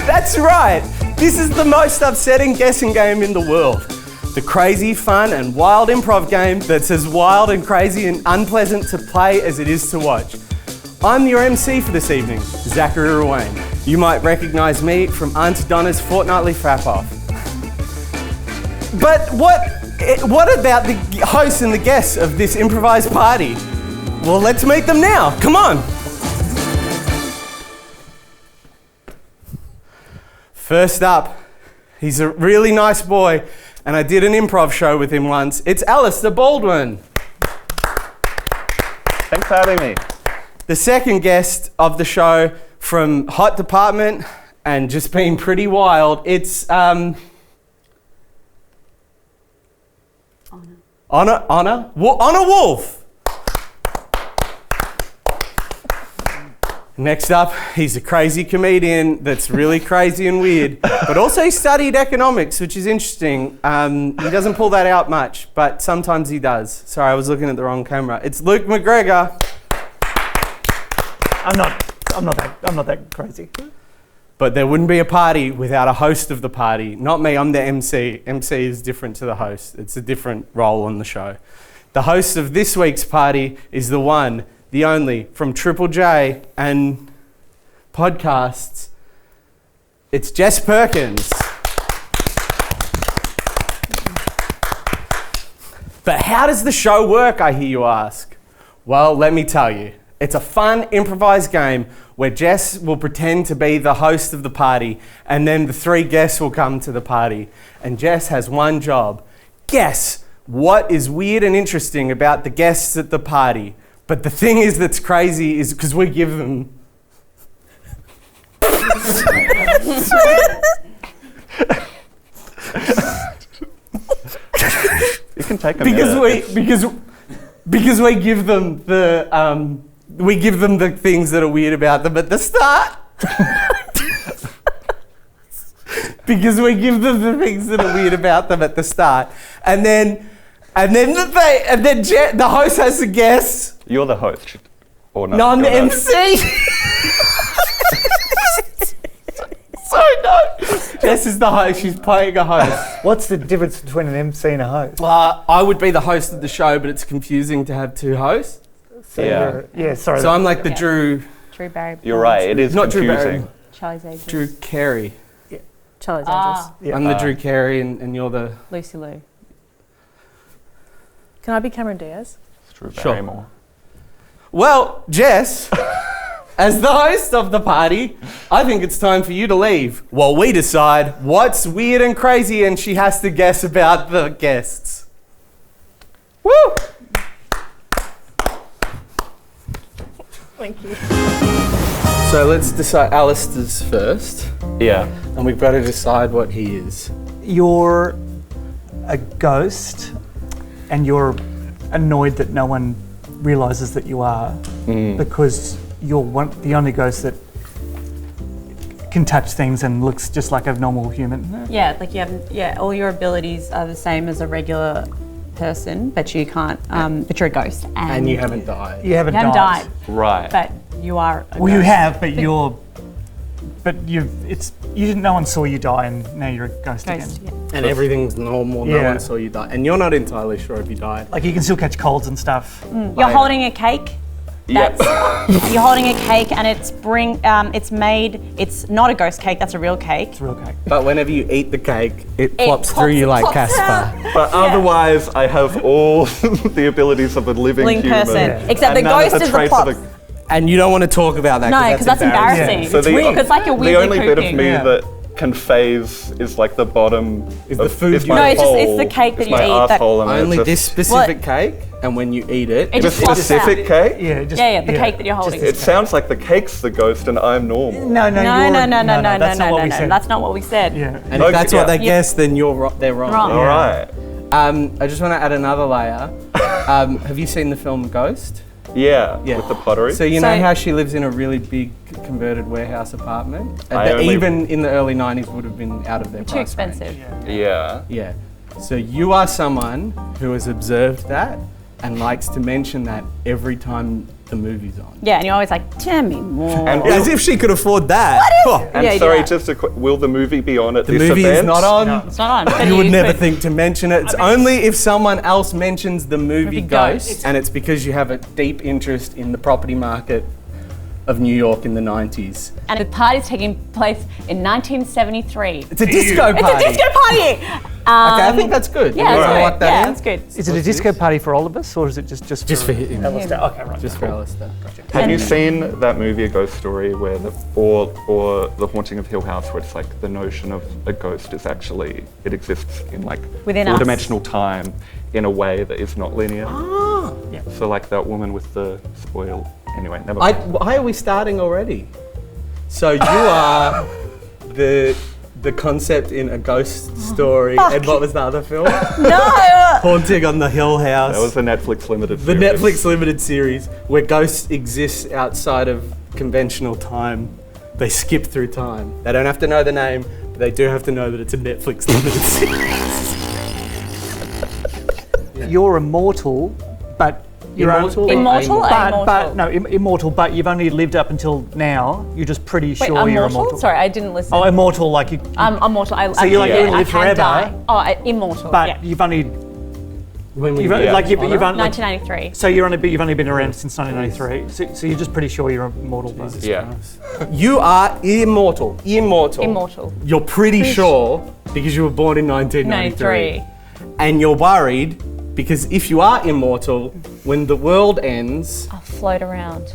That's right. This is the most upsetting guessing game in the world. The crazy, fun and wild improv game that's as wild and crazy and unpleasant to play as it is to watch. I'm your MC for this evening, Zachary Ruane. You might recognise me from Aunty Donna's fortnightly frap-off. But what about the hosts and the guests of this improvised party? Well, let's meet them now. Come on. First up, he's a really nice boy, and I did an improv show with him once. It's Alistair Baldwin. Thanks for having me. The second guest of the show from Hot Department and just being pretty wild, it's Anna Wolff. Next up, he's a crazy comedian that's really crazy and weird, but also he studied economics, which is interesting. He doesn't pull that out much, but sometimes he does. Sorry, I was looking at the wrong camera. It's Luke McGregor. I'm not that crazy. But there wouldn't be a party without a host of the party. Not me, I'm the MC. MC is different to the host. It's a different role on the show. The host of this week's party is the one, the only, from Triple J and podcasts. It's Jess Perkins. But how does the show work, I hear you ask? Well, let me tell you. It's a fun, improvised game where Jess will pretend to be the host of the party and then the three guests will come to the party. And Jess has one job. Guess what is weird and interesting about the guests at the party. But the thing is that's crazy is because we give them... You can take a minute. Because we give them the... we give them the things that are weird about them at the start. Because we give them the things that are weird about them at the start. And then the host has to guess. You're the host, or not? No, I'm the MC. Sorry, no. Jess is the host. She's playing a host. What's the difference between an MC and a host? I would be the host of the show, but it's confusing to have two hosts. So sorry. So I'm like the Drew Barry. You're right. It is not confusing. Drew Barry. Charlie's Angels. Drew Carey. Yeah. Charlie's Angels. Yeah. I'm the Drew Carey, and you're the Lucy Lou. Can I be Cameron Diaz? It's Drew Barrymore. Well, Jess, as the host of the party, I think it's time for you to leave while we decide what's weird and crazy, and she has to guess about the guests. Woo! Thank you. So let's decide. Alistair's first. Yeah. And we've got to decide what he is. You're a ghost and you're annoyed that no one realises that you are because you're the only ghost that can touch things and looks just like a normal human. Yeah, like you have, all your abilities are the same as a regular person, but you can't, but you're a ghost. And you haven't died. You haven't died. Right. But you are a Well, ghost. you have, no one saw you die and now you're a ghost again. Yeah. And everything's normal, no one saw you die. And you're not entirely sure if you died. Like you can still catch colds and stuff. You're holding a cake. You're holding a cake and it's not a ghost cake, that's a real cake. It's a real cake. But whenever you eat the cake, it plops through you like Casper. But otherwise, I have all the abilities of a living human. person. Yeah. Except the ghost is the plop. And you don't want to talk about that. No, because that's embarrassing. Yeah. So It's weird, because like you're weirdly the only bit of pooping. me that can phase is like the bottom. Is the food is you my eat. No, it's the cake that it's you my eat that- arsehole and Only it's this specific cake, and when you eat it, It This just flops specific out. cake? Yeah, The cake that you're holding. It sounds like the cake's the ghost and I'm normal. No, That's not what we said. That's not what we said. Yeah. and if that's what they Yeah. guess, then they're wrong. Wrong. All right. I just want to add another layer. Have you seen the film Ghost? Yeah, Yeah. with the pottery. So you know how she lives in a really big converted warehouse apartment? That even in the early 90s would have been out of their Too price expensive. range. Yeah. Yeah. So you are someone who has observed that and likes to mention that every time the movie's on. Yeah, and you're always like, tell me more. And As if she could afford that. And Yeah, you do sorry, that. just will the movie be on at The this movie event? is not on. No. It's not on. But You would never could- think to mention it. It's only if someone else mentions the movie Ghost, Ghost. and it's because you have a deep interest in the property market of New York in the 90s. And the party's taking place in 1973. It's a disco party. It's a disco party! Okay, I think that's good. Yeah, You that's wanna good. lock that Yeah, in? that's good. Is it a disco party for all of us, or is it just for him. Alistair? Okay, right. Just for Alistair. Have you seen that movie, A Ghost Story, where or The Haunting of Hill House, where it's like the notion of a ghost is actually, it exists in like Within us. four-dimensional time in a way that is not linear. Ah. Yeah. So like that woman with the spoil. Anyway, never mind. Why are we starting already? So you are the concept in A Ghost Story, and what was the other film? No! Haunting on the Hill House. That was the Netflix limited The series. Netflix limited series where ghosts exist outside of conventional time. They skip through time. They don't have to know the name, but they do have to know that it's a Netflix limited series. You're immortal, but you're Immortal? Immortal or immortal? But no, immortal. But you've only lived up until now. You're just pretty Wait, sure immortal? you're immortal. Sorry, I didn't listen. Oh, immortal, like you. I'm immortal. So you're like, I you can live forever. die. Oh, immortal. But yeah. you've only. When we You've, did like you've, Honor? you've only. 1993. So you've only been around since 1993. So you're just pretty sure you're immortal. though. Yeah. You are immortal. Immortal. Immortal. You're pretty sure because you were born in 1993. And you're worried because if you are immortal, when the world ends, I'll float around.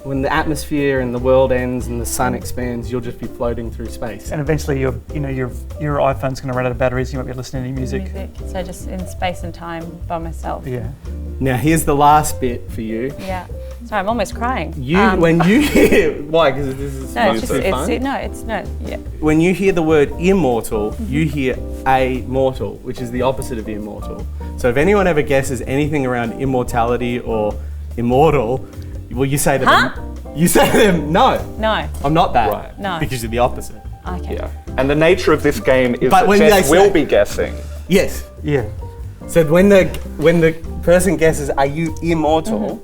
when the atmosphere and the world ends and the sun expands, you'll just be floating through space. And eventually, your iPhone's going to run out of batteries. You won't be listening to any music. So just in space and time by myself. Yeah. Now here's the last bit for you. Yeah. Sorry, I'm almost crying. When you hear why? Because this is No, it's supposed just, to be fun. yeah. When you hear the word immortal, you hear a mortal, which is the opposite of immortal. So if anyone ever guesses anything around immortality or immortal, well, you say to them, you say to them, no, No. I'm not that. Right. No. Because you're the opposite. Okay. Yeah. And the nature of this game is But that when Jess they will say- be guessing. Yes. Yeah. So when the person guesses, are you immortal?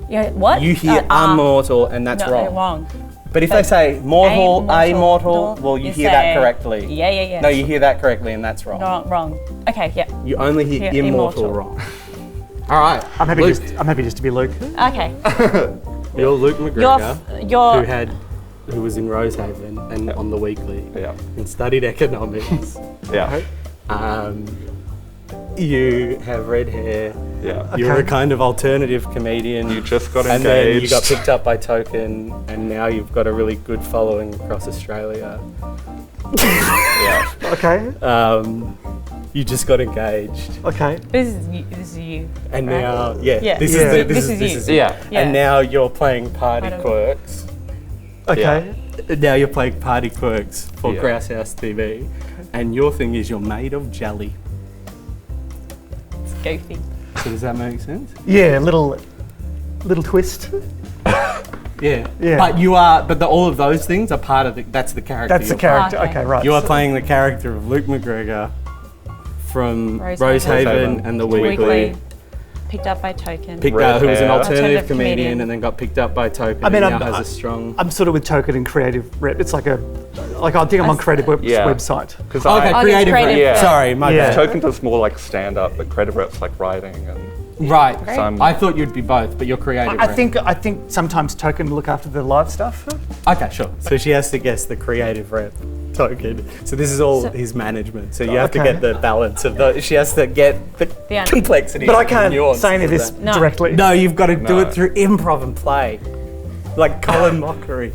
Yeah, what? You hear immortal, and that's no, wrong. But if they say mortal, amortal, well, you hear that correctly. Yeah. No, you hear that correctly, and that's wrong. Wrong. Okay, yeah. You only hear Yeah, immortal immortal. wrong. All right. I'm happy Luke. just to be Luke. Okay. You're Luke McGregor, You're who was in Rosehaven and on the Weekly Yeah. and studied economics. Yeah. You have red hair. Yeah. You're Okay. a kind of alternative comedian. You just got and then you engaged. got picked up by Token, and now you've got a really good following across Australia. Yeah. Okay. You just got engaged, Okay. this is you. and Right. now Yeah. this Yeah. is This is you. Yeah. Yeah. And now you're playing Party I don't- Quirks. Okay. Now you're playing Party Quirks for Yeah. Grouse House TV, and your thing is you're made of jelly. It's goofy. So does that make sense? Yeah. Little twist. Yeah. Yeah. But all of those things are part of that's the character. That's the you're playing. character. Okay. Okay. Right. You are playing the character of Luke McGregor from Rosehaven. Rosehaven and the Weekly. Picked up by Token. Who was an hair. alternative Alternative comedian comedian. and then got picked up by Token I mean, and I'm- now has a strong... I'm sort of with Token and creative rep. It's like I think I'm on creative Yeah. website. Because Okay, Oh, creative. creative. Yeah. Sorry, my Yeah. bad. Token does more like stand up, but Creative Rep's like writing and Right. Great. some. I thought you'd be both, but you're creative. I rep. think sometimes Token look after the live stuff. Okay, sure. So she has to guess the creative rep Token. So this is all So- his management. So you have to Okay. get the balance of the. She has to get the The complexity. But I and can't nuance say any of of this that. No. directly. No, you've got to do No. it through improv and play, like Colin Mockery,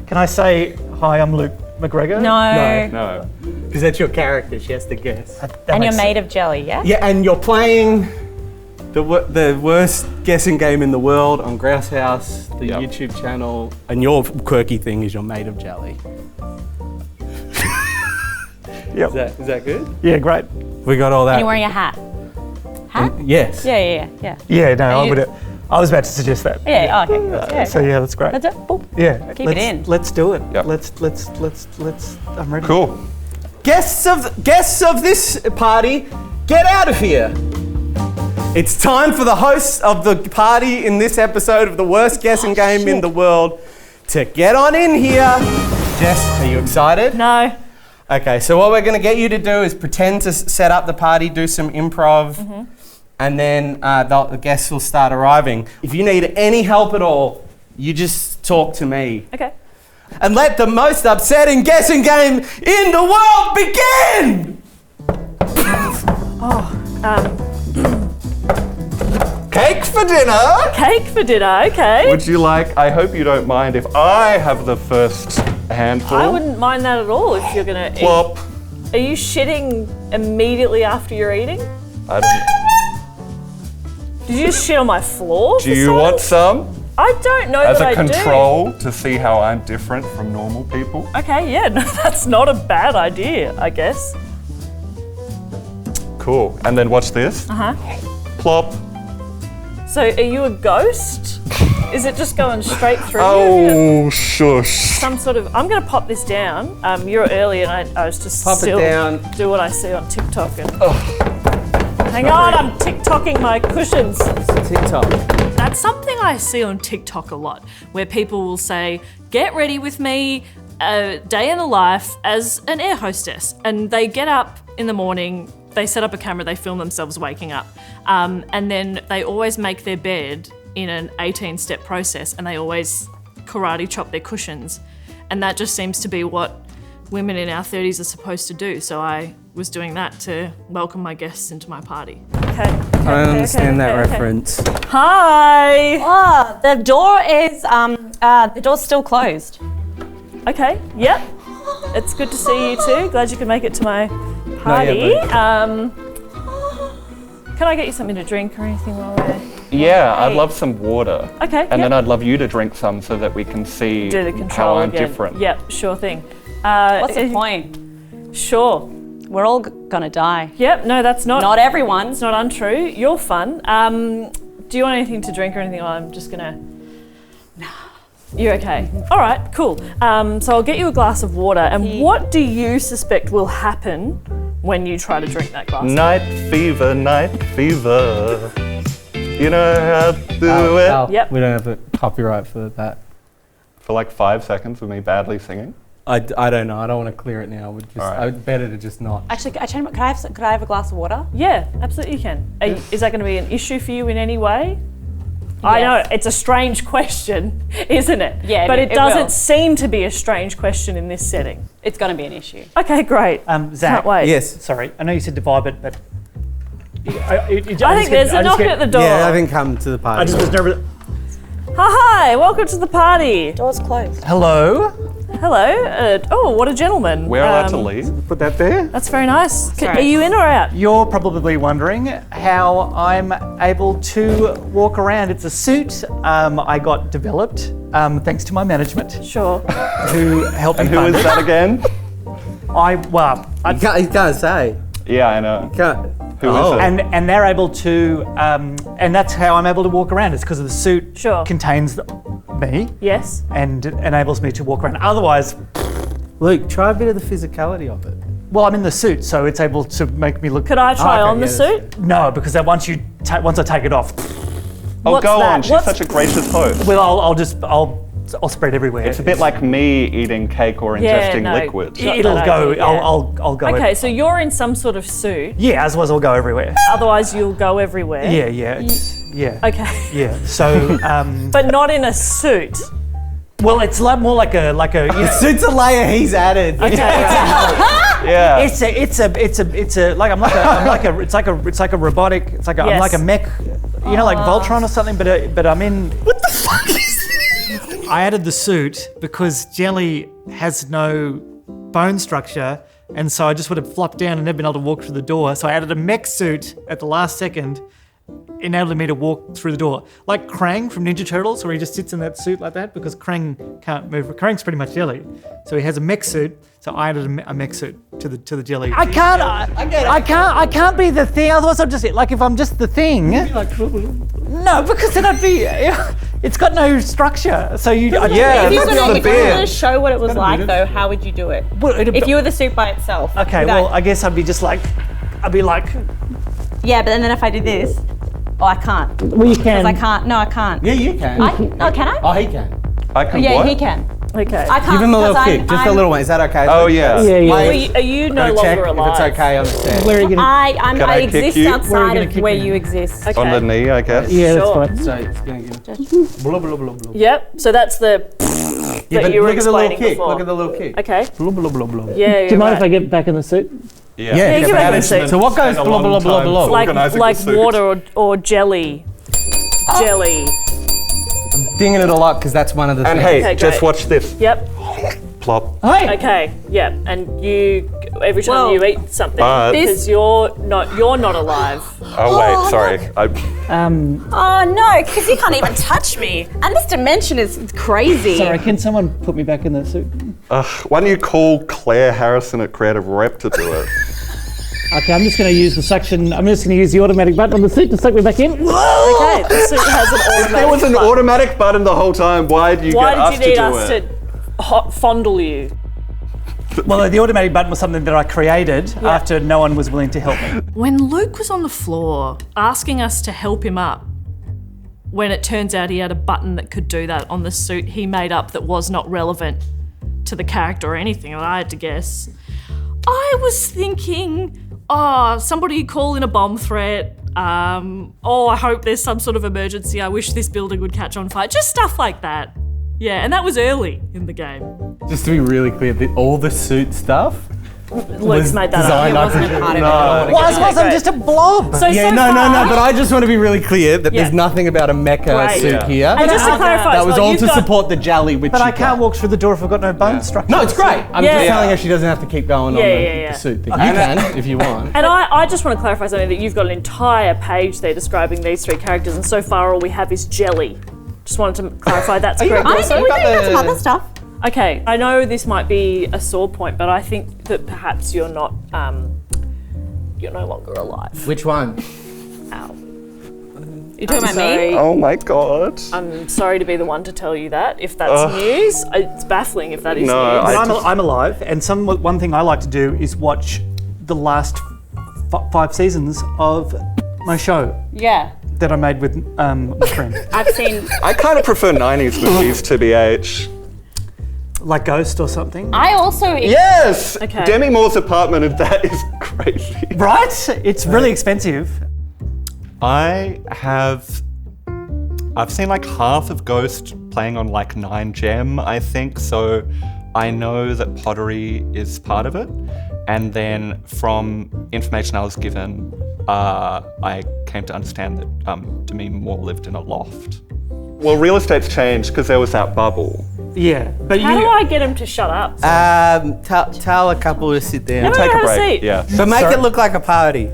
Can I say hi? I'm Luke McGregor. No. No. because that's your character. She has to guess. That And you're makes made of jelly, yeah? Yeah, and you're playing the worst guessing game in the world on Grouse House, the Yep. YouTube channel, and your quirky thing is you're made of jelly. Yep. Is that good? Yeah. Great. We got all that. And you're wearing a hat. Hat? Yes. Yeah. Yeah. No, you- I was about to suggest that. Yeah, oh, okay. Yeah. So yeah, that's great. That's it. Boop. Yeah. Keep it in. Let's do it. Yep. Let's. I'm ready. Cool. Guests of this party, get out of here. It's time for the hosts of the party in this episode of the worst guessing game in the world to get on in here. Jess, are you excited? No. Okay, so what we're going to get you to do is pretend to set up the party, do some improv, and then the guests will start arriving. If you need any help at all, you just talk to me. Okay. And let the most upsetting guessing game in the world begin! Cake for dinner? Cake for dinner, okay. Would you like, I hope you don't mind if I have the first handful. I wouldn't mind that at all if you're gonna Plop. eat. Are you shitting immediately after you're eating? I don't, Did you just shit on my floor? do you want some? I don't know As that a I do. control to see how I'm different from normal people? Okay, yeah, no, that's not a bad idea, I guess. Cool. And then watch this. Plop. So are you a ghost? Is it just going straight through you? Oh, shush. Some sort of, I'm gonna pop this down. You're early and I was just Pop it still down. do what I see on TikTok and hang on, I'm TikToking my cushions. TikTok. That's something I see on TikTok a lot, where people will say, get ready with me, a day in the life as an air hostess. And they get up in the morning, they set up a camera, they film themselves waking up. And then they always make their bed in an 18-step process and they always karate chop their cushions. And that just seems to be what women in our 30s are supposed to do. So I was doing that to welcome my guests into my party. Okay. I don't understand that reference. Hi. Oh, the door's still closed. Okay. Yep. It's good to see you too. Glad you could make it to my party. yet, Can I get you something to drink or anything while we're... Yeah, I'd love some water. Okay. And then I'd love you to drink some so that we can see do the how control I'm again. different. Yep. Sure thing. What's the point? Sure. We're all gonna die. Yep. No, that's not. Not everyone. It's not untrue. You're fun. Do you want anything to drink or anything? Or I'm just gonna. No. You're okay. All right. Cool. So I'll get you a glass of water. And what do you suspect will happen when you try to drink that glass? Night fever, night fever. You know how to do it. Yep. We don't have a copyright for that. For like 5 seconds with me badly singing. I don't know. I don't want to clear it now. I'd better to just not. Actually, could I have a glass of water? Yeah, absolutely you can. Is that going to be an issue for you in any way? I know, it's a strange question, isn't it? Yeah, but it doesn't will. seem to be a strange question in this setting. It's going to be an issue. Okay, great. Zach. Can't wait. Yes. Sorry, I know you said divide, but I think there's a knocking at the door. Yeah, I think come to the party. I just was nervous. Hi, welcome to the party. Door's closed. Hello. Hello. Oh, what a gentleman. We're allowed to leave. Put that there. That's very nice. Sorry. Are you in or out? You're probably wondering how I'm able to walk around. It's a suit I got developed thanks to my management, Sure. who helped me And who fund is it. that again? You can't say. Yeah, I know. Can't. Who is it? And they're able to, and that's how I'm able to walk around. It's because of the suit Sure. contains me Yes. and enables me to walk around. Otherwise, Luke, try a bit of the physicality of it. well, I'm in the suit, so it's able to make me look. Could I try okay, on the yeah, suit? No, because then once I take it off, Oh, What's go that? on. She's What's- such a gracious host. well, I'll spread everywhere. It's a bit like me eating cake or Yeah, ingesting no. liquid. Not It'll that go. idea, yeah. I'll go. Okay, so you're in some sort of suit. Yeah, otherwise I'll go everywhere. Otherwise, you'll go everywhere. Yeah. Yeah. Okay. Yeah. So, But not in a suit. well, it's more like a. Suit's a layer he's added. Okay. Yeah. It's like a robotic. It's like I'm Yes. like a mech, like Voltron or something. But I'm in. What the fuck is this? I added the suit because Jelly has no bone structure, and so I just would have flopped down and never been able to walk through the door. So I added a mech suit at the last second, enabling me to walk through the door, like Krang from Ninja Turtles, where he just sits in that suit like that because Krang can't move. Krang's pretty much Jelly, so he has a mech suit. So I added a mech suit to the Jelly. I can't. I can't be the thing. Otherwise, I'm just like if I'm just the thing. No, because then I'd be. It's got no structure. So you. Yeah, If you were that's the going beard. to show what it was like, though, how would you do it? Well, If you were the suit by itself. Okay. without- Well, I guess I'd be just like. I'd be like. Yeah, but then if I did this. Oh, I can't. Well, you can. Because I can't. No, I can't. Yeah, you can. Oh, can I? Oh, he can. I can Yeah, what? he can. Okay. I can't. Give him a little 'cause kick, just a I'm- little one. Is that okay? Oh, yeah. Are you no Gotta check longer alive? if it's okay on the set. Where are you going Can I I kick exist you? Where are you outside gonna of kick where me? you exist. Okay. On the knee, I guess. Yeah, Sure. that's fine. So it's gonna give blah blah blah blah. Yep. So that's the Yeah, that but you were look at the little explaining kick. before. Look at the little kick. Okay. Blah blah blah blah. Yeah. Do you mind if I get back in the suit? Yeah. Yeah, get give back it a in. seat. So what goes Spend a blah long blah blah time blah? for- Organising Like the suit. water or jelly. Jelly. Dinging it a lot because that's one of the And things. hey, Okay, just great. watch this. Yep. Plop. Hey! Okay. Yeah. And you every time Well, you eat something but- because you're not alive. Oh wait, sorry. Oh no, because you can't even touch me. And this dimension is crazy. Sorry, can someone put me back in the suit? Why don't you call Claire Harrison at Creative Rep to do it? Okay, I'm just going to use the suction. I'm just going to use the automatic button on the suit to suck me back in. Okay. The suit has an automatic. There was an button. automatic button the whole time. Why did you Why get us did to you need do us it? to fondle you? Well, the automatic button was something that I created after no one was willing to help me. When Luke was on the floor asking us to help him up, when it turns out he had a button that could do that on the suit he made up that was not relevant to the character or anything that I had to guess, I was thinking, somebody call in a bomb threat. I hope there's some sort of emergency. I wish this building would catch on fire. Just stuff like that. Yeah, and that was early in the game. Just to be really clear, all the suit stuff Luke's made that designed. up. I presume. No. Why was I just a blob? So Yeah, so no. far- But I just want to be really clear that there's Yeah. nothing about a mecha Great. suit Yeah. here. And just to clarify, that as was well, all you've to got- support the jelly, which But she I can't got. walk through the door if I've got no bone structure. No, it's great. I'm Yeah. just telling her she doesn't have to keep going on Yeah. the suit thing. You can if you want. And I just want to clarify something that you've got an entire page there describing these three characters, and so far all we have is jelly. Just wanted to clarify that's correct. I don't also. think we're doing some other stuff. Okay, I know this might be a sore point, but I think that perhaps you're not, you're no longer alive. Which one? Ow. You're talking about me? Sorry. Oh my god. I'm sorry to be the one to tell you that. If that's news, it's baffling if that is No, news. But I'm alive, and one thing I like to do is watch the last 5 seasons of my show Yeah. that I made with my friend. I've seen. I kind of prefer 90s movies to BH. Like Ghost or something. I also. Yes! Okay. Demi Moore's apartment, and that is crazy. Right? It's really expensive. I've seen like half of Ghost playing on like 9gem, I think, so I know that pottery is part of it. And then from information I was given, I came to understand that Demi Moore lived in a loft. Well, real estate's changed because there was that bubble. Yeah, but How do I get him to shut up? Tell a couple to sit down. No, Take a have a break. seat. Yeah. But make Sorry? it look like a party.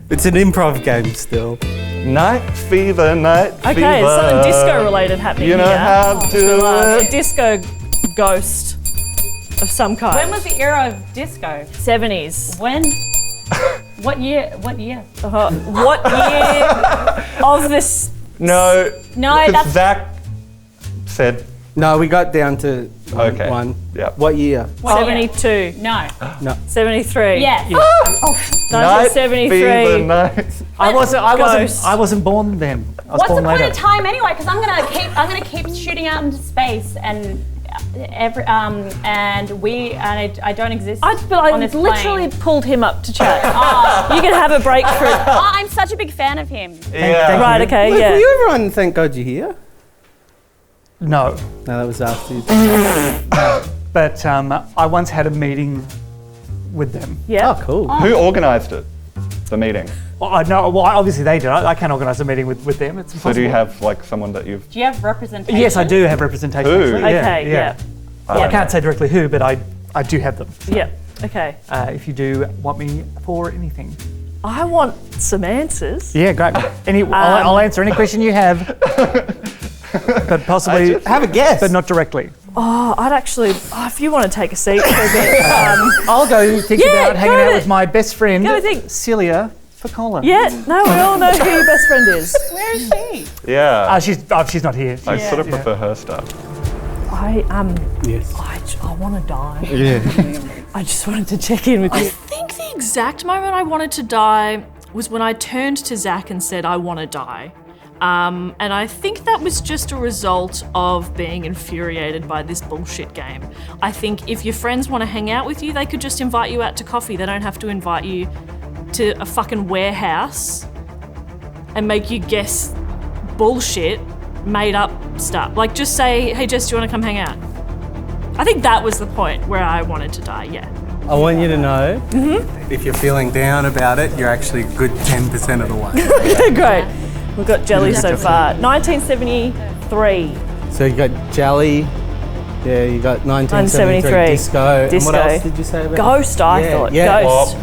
It's an improv game still. Night fever, night fever. Okay, it's something disco related happening You know here. how to do A it. disco ghost of some kind. When was the era of disco? 70s. When? What year? What year? What year of this? No, No, because that's. Zach said, No, we got down to Okay. one. Yep. What year? What year? 72, No. 73. Yes. night 1973. fever, night. I wasn't born then. I was What's the born point later. of time anyway? Because I'm gonna keep shooting out into space and I don't exist. I on this literally plane. pulled him up to chat. You can have a break for it. Oh, I'm such a big fan of him. Yeah. Right, okay, Look, yeah. were you ever on Thank God You're Here? No, No, that was after you. but I once had a meeting with them. Yeah. Oh, cool. Who organised it? The meeting. Well, obviously they did. I can't organise a meeting with them. It's impossible. So do you have like someone that you've? Do you have representation? Yes, I do have representation. Who? Actually. Okay, yeah. I can't say directly who, but I do have them. Yeah. Okay. If you do want me for anything. I want some answers. Yeah, great. I'll answer any question you have, but possibly Have a guess. but not directly. Oh, I'd actually, if you want to take a seat for a bit. I'll go think Yeah, about hanging go out with with it. my best friend, Go think. Celia, for Colin. Yeah, no, we all know who your best friend is. Where is she? Yeah. She's not here. I sort of prefer her stuff. Yes. I want to die. Yeah. I just wanted to check in with you. I think the exact moment I wanted to die was when I turned to Zach and said, I want to die. And I think that was just a result of being infuriated by this bullshit game. I think if your friends want to hang out with you, they could just invite you out to coffee. They don't have to invite you to a fucking warehouse and make you guess bullshit, made up stuff. Like, just say, hey Jess, do you want to come hang out? I think that was the point where I wanted to die, yeah. I want you to know, if you're feeling down about it, you're actually a good 10% of the way. Great. We've got Jelly so far. 1973. So you got Jelly, yeah, you got 1973 Disco. And what else did you say about Ghost, I thought. Ghost.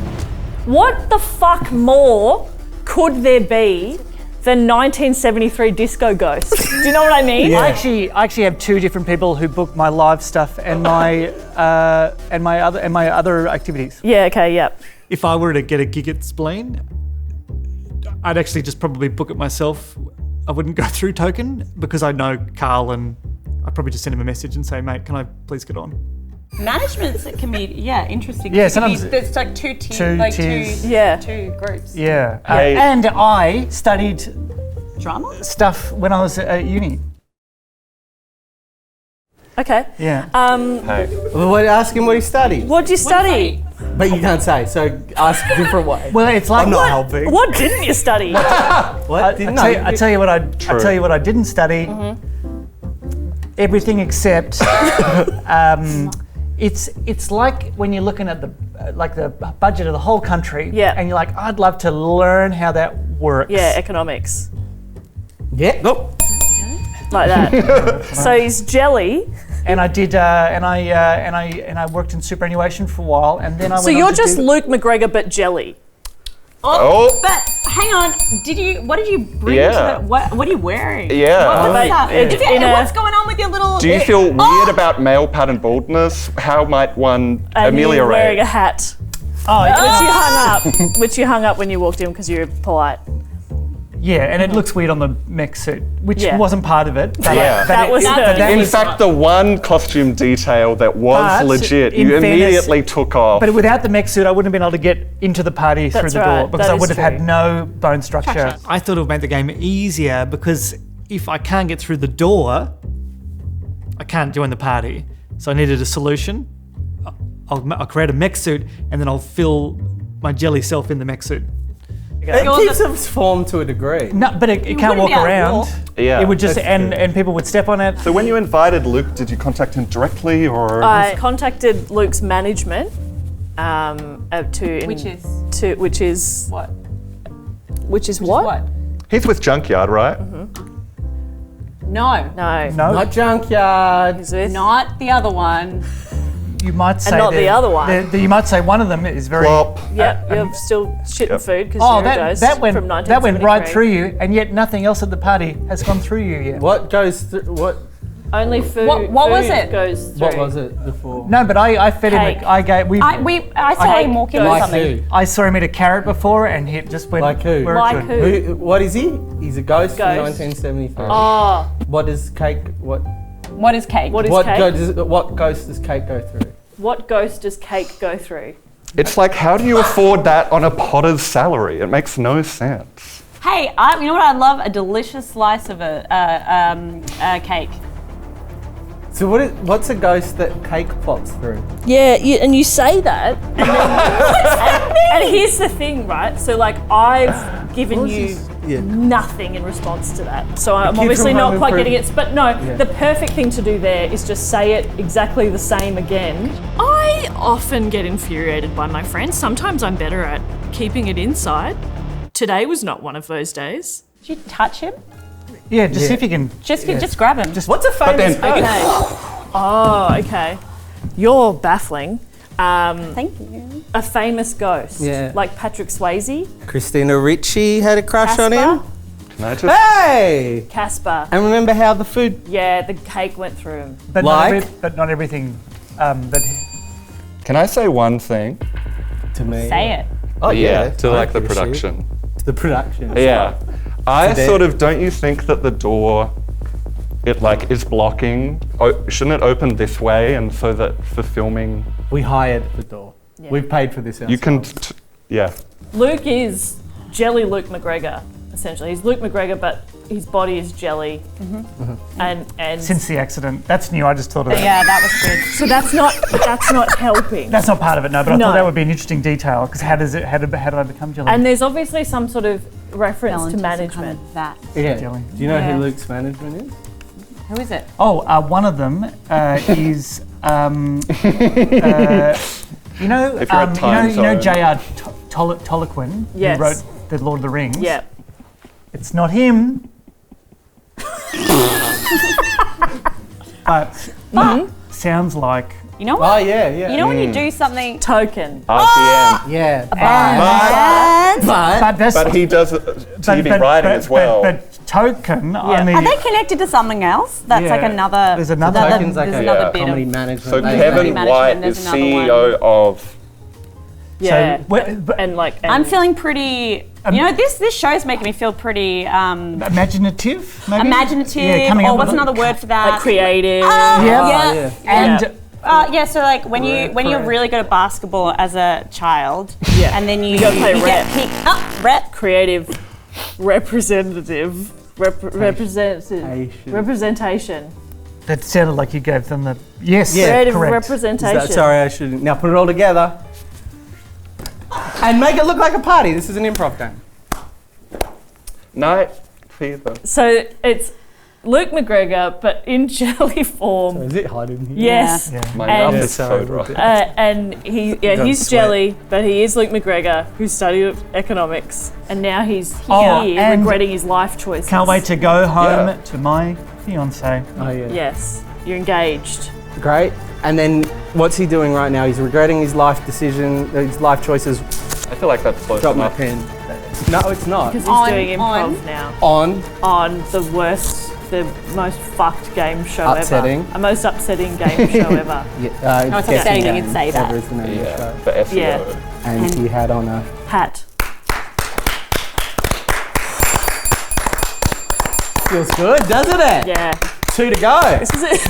What the fuck more could there be than 1973 Disco Ghost? Do you know what I mean? I actually have two different people who book my live stuff and my other activities. Yeah, okay, yep. If I were to get a gig at Spleen, I'd actually just probably book it myself. I wouldn't go through Token because I know Carl, and I'd probably just send him a message and say, mate, can I please get on? Managements can be, interesting. Yeah, sometimes there's like two groups. Yeah, and I studied Drama stuff when I was at uni. Okay. Yeah. Well, ask him what he studied. What did you study? But you can't say, so ask a different way. Well, it's like I'm not helping. What didn't you study? What? I tell you what I didn't study. Everything except it's like when you're looking at the budget of the whole country, and you're like, I'd love to learn how that works. Yeah, economics. Yeah. Nope. Like that. So he's Jelly. And I did, and I worked in superannuation for a while, and then I went. So you're just Luke McGregor, but Jelly. But hang on, what did you bring to that? What are you wearing? Yeah. What's going on with your little... Do you feel weird about male pattern baldness? How might one ameliorate? You're wearing a hat. Which you hung up when you walked in because you were polite. Yeah, and it looks weird on the mech suit, which wasn't part of it. But in fact, the one costume detail that was legit, you immediately took off. But without the mech suit, I wouldn't have been able to get into the party through the door because I would have had no bone structure. I thought it would make the game easier because if I can't get through the door, I can't join the party. So I needed a solution. I'll create a mech suit and then I'll fill my jelly self in the mech suit. It keeps its form to a degree. No, but it can't walk around. Yeah, it would just and people would step on it. So when you invited Luke, did you contact him directly or? I contacted Luke's management which is what? He's with Junkyard, right? No. Not Junkyard. He's with Not the other one. You might say and not the other one. You might say one of them is very. You're still shitting food because you're a ghost from 1973. That went right through you, and yet nothing else at the party has gone through you yet. What goes through? What? Only food. What was it? Goes through. What was it before? No, but I fed him. I saw him walking with something. I saw him eat a carrot before, and he just went. Like who? Like who? What is he? He's a ghost from 1973. Oh. What is cake? What? What is cake? What ghost does cake go through? What ghost does cake go through? It's like, how do you afford that on a potter's salary? It makes no sense. Hey, you know what I love? A delicious slice of a cake. So what's a ghost that cake plops through? Yeah, and you say that, and then and here's the thing, right? So like I've given you nothing in response to that, so I'm obviously not quite getting it. But no, the perfect thing to do there is just say it exactly the same again. I often get infuriated by my friends. Sometimes I'm better at keeping it inside. Today was not one of those days. Did you touch him? Yeah, just see if you can. Just grab him. What's a famous ghost? Okay. Oh, okay. You're baffling. Thank you. A famous ghost. Yeah. Like Patrick Swayze. Christina Ricci had a crush on him. Can I just? Hey! Casper. And remember how the food... Yeah, the cake went through him. But not everything. Can I say one thing? To me. Say it. Oh yeah. To like the production. To the production. Yeah. I sort of, don't you think that the door, it like is blocking? Shouldn't it open this way and so that for filming? We hired the door. Yeah. We've paid for this ourselves. You can, yeah. Luke is jelly Luke McGregor, essentially. He's Luke McGregor, but his body is jelly. And Since the accident, that's new. I just thought of it. Yeah, that was good. so that's not helping. That's not part of it, no. But I No. thought that would be an interesting detail because how did I become jelly? And there's obviously some sort of reference Fell to into some management. kind of that. Yeah. Jelly. Do you know Yeah. who Luke's management is? Who is it? One of them is you know If you're at time you know zone. J.R. Tolkien Yes. who wrote The Lord of the Rings. Yeah. It's not him. But sounds like You know Oh, what? yeah. You know when you do something. Token. RTM. Yeah. but that's But he does TV writing as well. But Token, Yeah. I mean, Are they connected to something else? That's like Yeah. another. There's another- Token's like there's a another bit comedy of. management. so label. Kevin management, White there's is another CEO of. Yeah. and I'm feeling pretty. You know, this show's making me feel pretty imaginative, maybe? imaginative. Yeah, coming or up what's with another word for that? like creative. Yeah. And Yeah, so like when you're really good at basketball as a child, Yeah. and then you gotta play get rep. picked up, rep. Creative representation. that sounded like you gave them the yes. Yeah, Creative correct. representation. Sorry, I shouldn't. Now put it all together. And make it look like a party. This is an improv game. Night Fever. So it's Luke McGregor, but in jelly form. Is it hot in here? Yes. Yeah. My And- mouth is Sorry, so dry. And he's sweat. jelly, but he is Luke McGregor, who studied economics, and now he's here Oh, and- regretting his life choices. Can't wait to go home Yeah. to my fiance. Oh, yeah. Yes, you're engaged. Great. And then what's he doing right now? He's regretting his life decision, his life choices. I feel like that's close Drop my enough. pen. No, it's not. Because he's On- doing improv on. now On. on the most fucked game show Upsetting. ever. A most upsetting game show ever. Yeah, No, it's Guessing upsetting that Game, you'd say that. whatever is the name of the Yeah, show. for SEO. Yeah. And he had on a. Hat. Feels good, doesn't it? Yeah. 2 to go. This is it.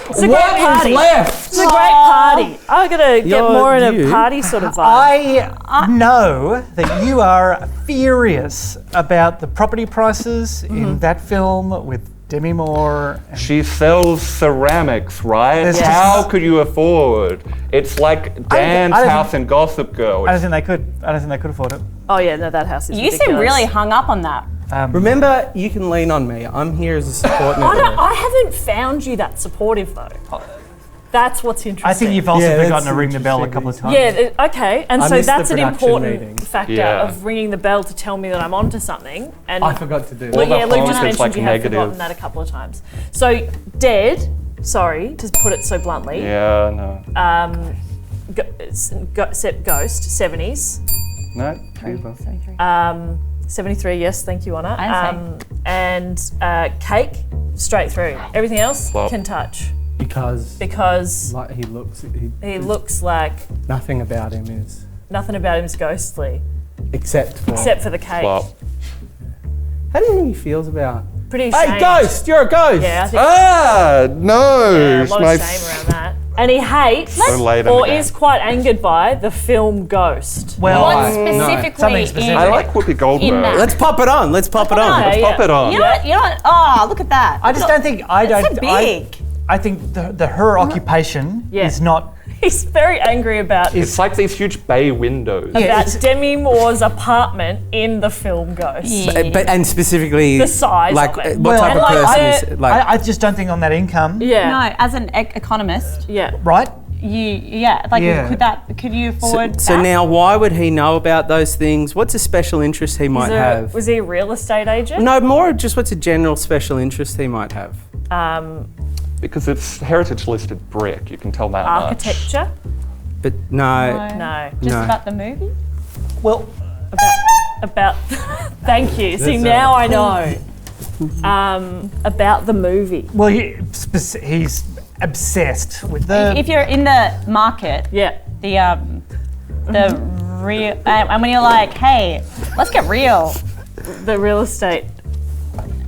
It's a great What party. is left? It's a great party. I'm gonna get You're- more in you- a party sort of vibe. I know that you are furious about the property prices in that film with Demi Moore. And She sells ceramics, right? There's How just- could you afford? It's like Dan's I don't house in Gossip Girl. I don't think they could. I don't think they could afford it. Oh yeah, no, that house is You ridiculous. seem really hung up on that. Remember, you can lean on me. I'm here as a support network. I haven't found you that supportive though. That's what's interesting. I think you've also Yeah, that's forgotten to ring the bell a interesting. couple of times. Yeah, okay. And I so missed the that's an production important meeting. factor Yeah. of ringing the bell to tell me that I'm onto something. And I forgot to do Well, that. the yeah, Luke just font is, mentioned like, you have negative. forgotten that a couple of times. So, Dead, sorry to put it so bluntly, Yeah, no. Ghost, 70s. No, Fever. 73, yes, thank you, Anna. I And Cake, straight through. Everything else Flop. can touch Because because he looks, he looks like nothing about him is, nothing about him is ghostly, except for the cake. Flop. How do you think he feels about? Pretty Hey, ashamed. ghost! You're a ghost! Yeah, I think Ah, no. yeah, a lot my of shame around that. And he hates So late in or the game. is quite angered by the film Ghost. Well, What no. specifically Something specific. I like Whoopi Goldberg. In that. Let's pop it on. Let's pop it on. Okay. Pop it on. You know what? You know what? Oh, look at that. I just don't think I It's don't. so big. I think the her occupation Yeah. is not. He's very angry about It's like these huge bay windows. about Demi Moore's apartment in the film Ghost. Yeah. And specifically, The size like of it. what Well, type of and like person the- is like? I just don't think on that income. Yeah. No, as an economist, Yeah. Right? like could you afford So that? now, why would he know about those things? What's a special interest he might have? Was he a real estate agent? No, more just what's a general special interest he might have. Because it's heritage listed brick, you can tell that much. Architecture? But no, No. Just no. about the movie? Well, About thank you. See, now I know. About the movie. well, he's obsessed with the. If you're in the market, Yeah. the real, and when you're like, hey, let's get real, The real estate.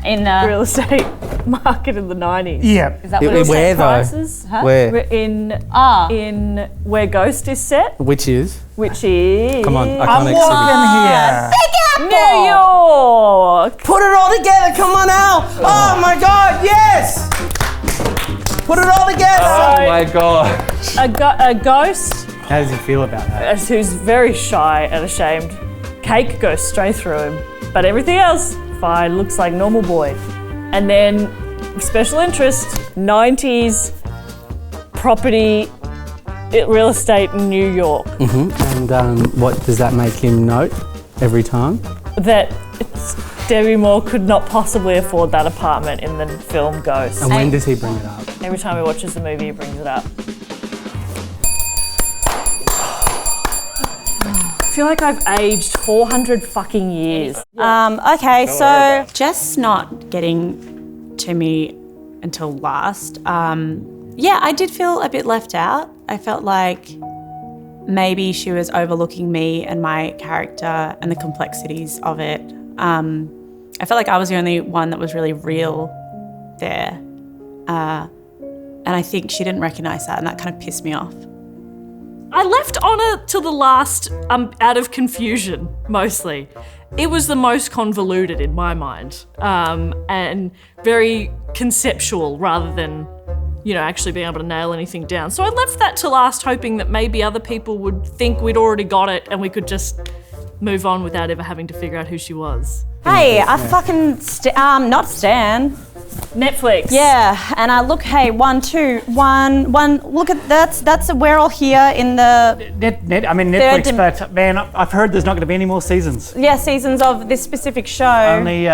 In real estate market in the 90s. Yeah. is that what it is? Where though? Prices. Huh? Where? In where Ghost is set, Which is? which is Come on, I'm iconic city. walking here. New York. Put it all together. Come on, Al. Oh my God, yes. Put it all together. Oh my god. A ghost How does he feel about that? who's very shy and ashamed. Cake goes straight through him, but everything else, fine, looks like normal boy. And then special interest, 90s property, real estate in New York. And what does that make him note every time? That Debbie Moore could not possibly afford that apartment in the film Ghost. And when does he bring it up? Every time he watches the movie, he brings it up. I feel like I've aged 400 fucking years. Okay, so Jess not getting to me until last. Yeah, I did feel a bit left out. I felt like maybe she was overlooking me and my character and the complexities of it. I felt like I was the only one that was really real there. And I think she didn't recognise that, and that kind of pissed me off. I left Honor till the last out of confusion, mostly. It was the most convoluted in my mind, and very conceptual rather than, actually being able to nail anything down. So I left that to last, hoping that maybe other people would think we'd already got it and we could just move on without ever having to figure out who she was. Hey, I fucking not Stan. Netflix. Yeah, and I look. Hey, one. Look at that's we're all here in the Netflix, but man, I've heard there's not going to be any more seasons. seasons of this specific show. Only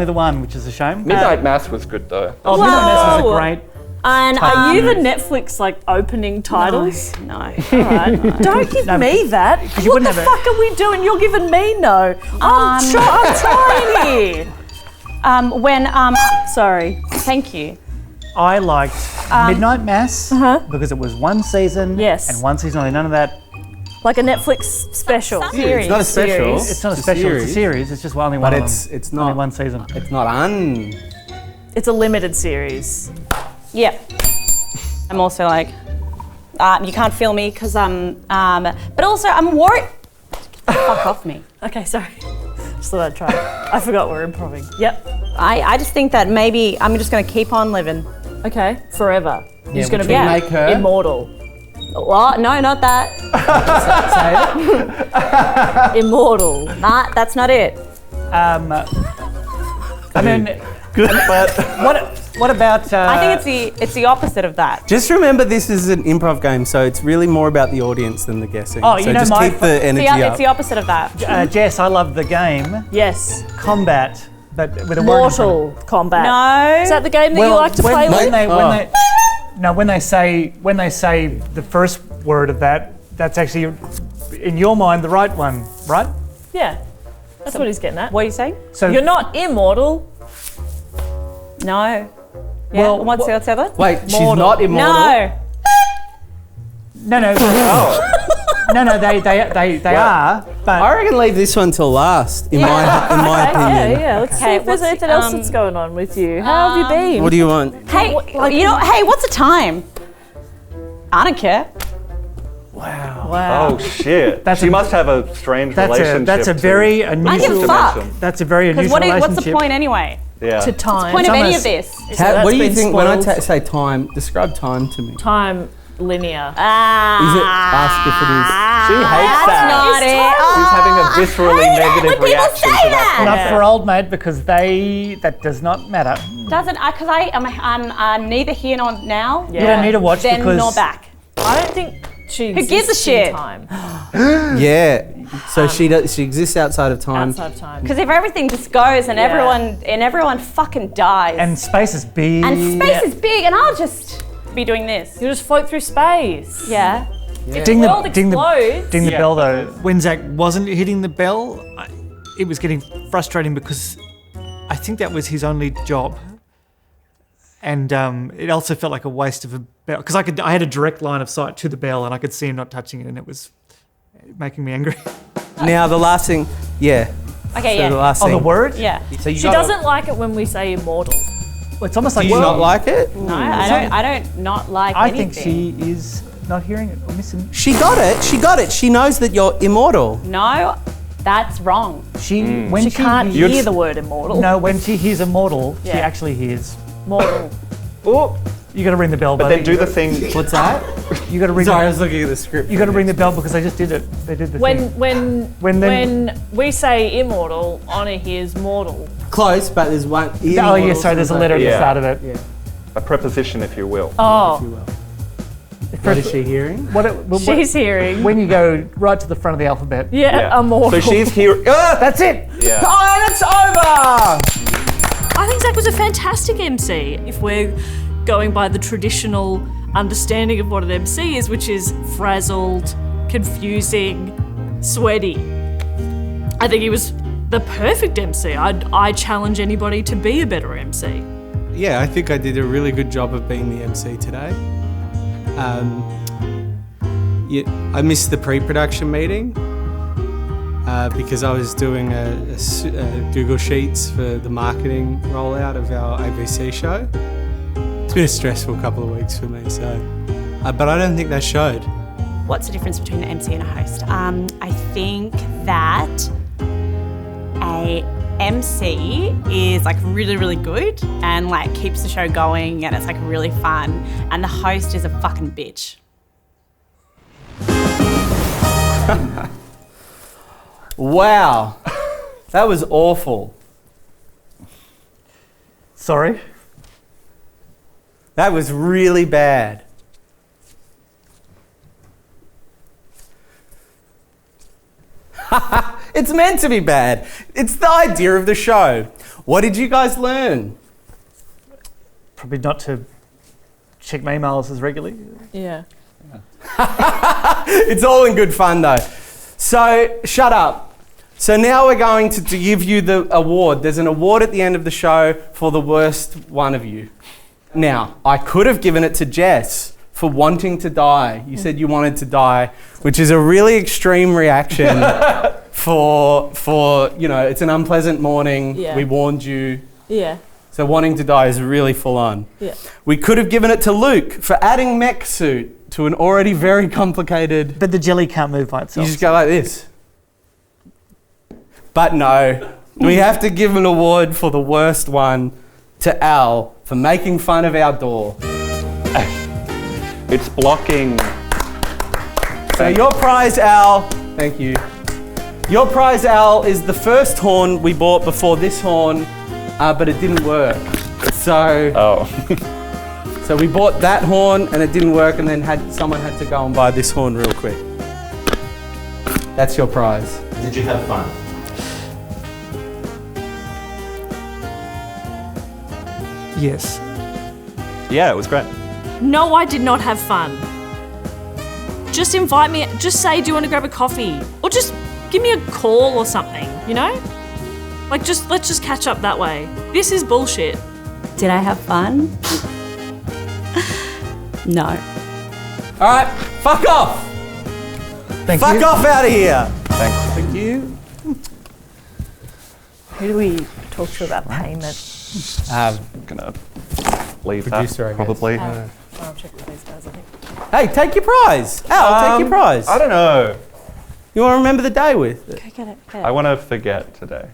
the one, which is a shame. Midnight Mass was good though. Oh, Midnight Mass was a great. And Are you the Netflix opening titles? No. Alright. Don't give me that. you What wouldn't the have fuck are we doing? You're giving me no. I'm trying here. Sorry. Thank you. I liked Midnight Mass because it was one season. Yes. And one season only. None of that. Like a Netflix special. It's not a special. It's not a special. It's a series. It's just only one. But of it's them. not Only one season. It's not It's a limited series. Yeah. I'm also like, you can't feel me because but also I'm worried. Fuck off me. Okay, sorry. Just thought I'd try. I forgot we're improving. Yep. I just think that maybe I'm just going to keep on living. Okay, forever. You're just going to which be would make her- immortal. What? No, not that. Immortal. Nah, that's not it. I mean, Good, but what about? I think it's the opposite of that. Just remember, this is an improv game, so it's really more about the audience than the guessing. Oh, so you know, just my- keep the energy It's up. the opposite of that. Jess, I love the game Yes. Combat, but with a word in front of Mortal Kombat. No. Is that the game that you like to play with? when they say the first word of that, that's actually in your mind the right one, right? Yeah. That's what he's getting at. What are you saying? So You're not immortal. No. Yeah. Well, what's the other? Wait, she's not immortal? No. No, they are. But I reckon leave this one till last, in my opinion. Yeah. Let's see Okay, if there's what's- anything else that's going on with you. How have you been? What do you want? Hey, hey, what's the time? I don't care. Wow. oh shit. She must have a strange relationship. that's a to very fifth unusual. fuck. dimension. That's a very Because unusual relationship. what's the point anyway? Yeah. To time. Point of any almost- of this? So that's What do you been think when I spoiled. say time? Describe time to me. Time linear. Is it ask if it is? She hates that. Not it. She's having a viscerally negative reaction to that. Not for old mate because that does not matter. Doesn't because I'm neither here nor now. Yeah. You don't need to watch Then because nor back. I don't think she Who gives a exists in shit? time. Yeah. So she exists outside of time. Outside of time. Because if everything just goes and everyone fucking dies and space is big. and space is big and I'll just be doing this. You just float through space. Yeah. Ding world the explodes. bell though. When Zach wasn't hitting the bell, it was getting frustrating because I think that was his only job, and it also felt like a waste of a bell because I had a direct line of sight to the bell and I could see him not touching it, and it was making me angry. Now the last thing, yeah. Okay, So yeah. the last Oh, the thing. word? Yeah. So you She gotta- doesn't like it when we say immortal. Well, it's almost Do like you not like it? No, I don't not like I anything. think she is not hearing it or missing. She got it. She got it. She knows that you're immortal. No, that's wrong. When She can't hears, hear the word immortal. No, when she hears immortal, she Yeah. actually hears. Mortal. Oh, You got to ring the bell. but then do the thing. What's that? You got to ring. Sorry, I was looking at the script. You got to ring the bell because they just did it. They did the thing. When we say immortal, Honor hears mortal. Close, but there's one. Oh yeah, sorry. There's a letter at the Yeah. start of it. Yeah. A preposition, if you will. Oh, What is she hearing? she's hearing. When you go right to the front of the alphabet. Yeah, immortal. So she's here. That's it. Yeah. Oh, and it's over! I think Zach was a fantastic MC if we're going by the traditional understanding of what an MC is, which is frazzled, confusing, sweaty. I think he was the perfect MC. I challenge anybody to be a better MC. Yeah, I think I did a really good job of being the MC today. I missed the pre-production meeting because I was doing a Google Sheets for the marketing rollout of our ABC show. It's been a stressful couple of weeks for me, so. But I don't think that showed. What's the difference between an MC and a host? I think that a MC is like really, really good and like keeps the show going and it's like really fun. And the host is a fucking bitch. Wow, that was awful. Sorry. That was really bad. It's meant to be bad. It's the idea of the show. What did you guys learn? Probably not to check my emails as regularly. Yeah. It's all in good fun though. So, shut up. So now we're going to give you the award. There's an award at the end of the show for the worst one of you. Now, I could have given it to Jess for wanting to die. You said you wanted to die, which is a really extreme reaction for it's an unpleasant morning. Yeah. We warned you. Yeah. So wanting to die is really full on. Yeah. We could have given it to Luke for adding mech suit to an already very complicated. But the jelly can't move by You itself. just go like this. But no, we have to give an award for the worst one to Al for making fun of our door. It's blocking. So your prize, Al, thank you. Your prize, Al, is the first horn we bought before this horn, but it didn't work. So, so we bought that horn and it didn't work, and then someone had to go and buy this horn real quick. That's your prize. Did you have fun? Yes. Yeah, it was great. No, I did not have fun. Just invite me, just say, do you want to grab a coffee? Or just give me a call or something, you know? Like, let's just catch up that way. This is bullshit. Did I have fun? No. All right, fuck off. Thank Fuck you. off out of here. Thanks. Thank you. Who do we talk to about payment? Gonna leave Producer, I that guess. probably. I'll check with these guys, I think. Hey, take your prize. Al, take your prize. I don't know. You want to remember the day with? Go get it. I want to forget today.